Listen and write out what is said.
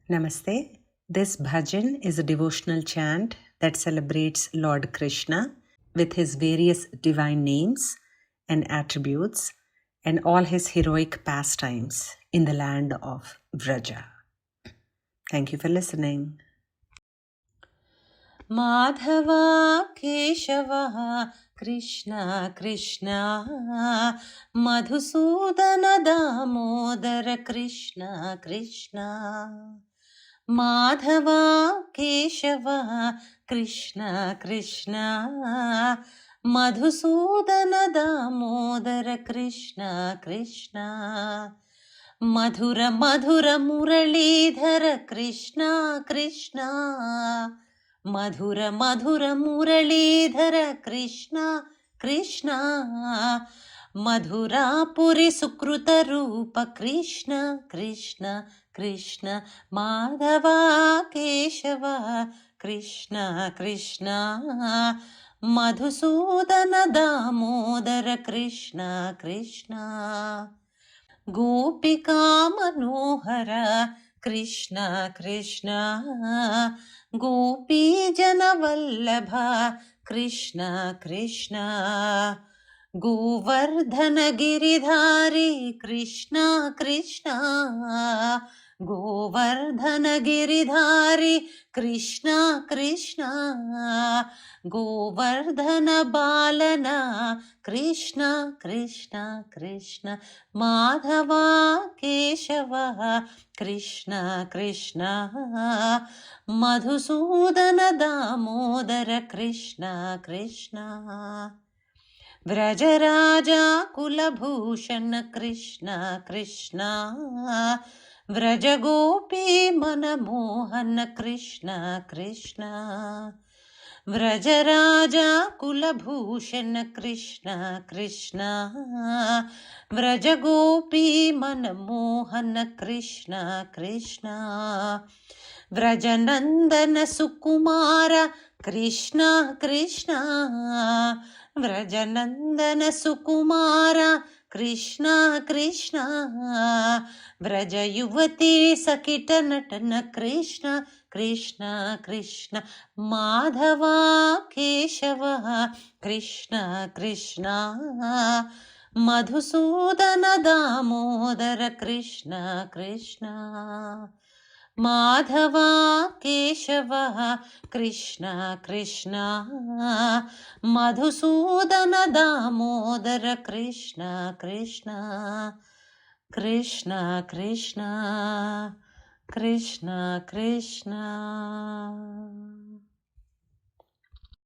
Namaste. This bhajan is a devotional chant that celebrates Lord Krishna with his various divine names and attributes and all his heroic pastimes in the land of Vraja. Thank you for listening. Madhava Keshava Krishna Krishna Madhusudana Damodara Krishna Krishna Madhava Keshava Krishna Krishna Madhusudana Damodara Krishna Krishna Madhura Madhura Muralidhara Krishna Krishna Madhura Madhura Muralidhara Krishna Krishna Madhurapuri Sukruta Rupa Krishna Krishna Krishna Madhava Keshava Krishna Krishna Madhusudana Damodara Krishna Krishna Gopika Manohara Krishna Krishna Gopi Janavallabha Krishna Krishna Govardhana Giridhari Krishna Krishna Govardhana Giridhari Krishna Krishna Govardhana Balana Krishna Krishna Krishna Madhava Keshava Krishna Krishna Madhusudana Damodara Krishna Krishna Vrajaraja Kulabhushan Krishna Krishna Vrajagopi Manamohan Krishna Krishna Vrajaraja Kulabhushan Krishna Krishna Vrajagopi Manamohan Krishna Krishna Vrajanandana Sukumara Krishna Krishna Vrajanandana Sukumara Krishna Krishna Vrajayuvati Sakita Natana Krishna Krishna Krishna Madhava Keshava Krishna Krishna Madhusudana Damodara Krishna Krishna Madhava Keshava Krishna Krishna Madhusudana Damodara Krishna Krishna Krishna Krishna Krishna Krishna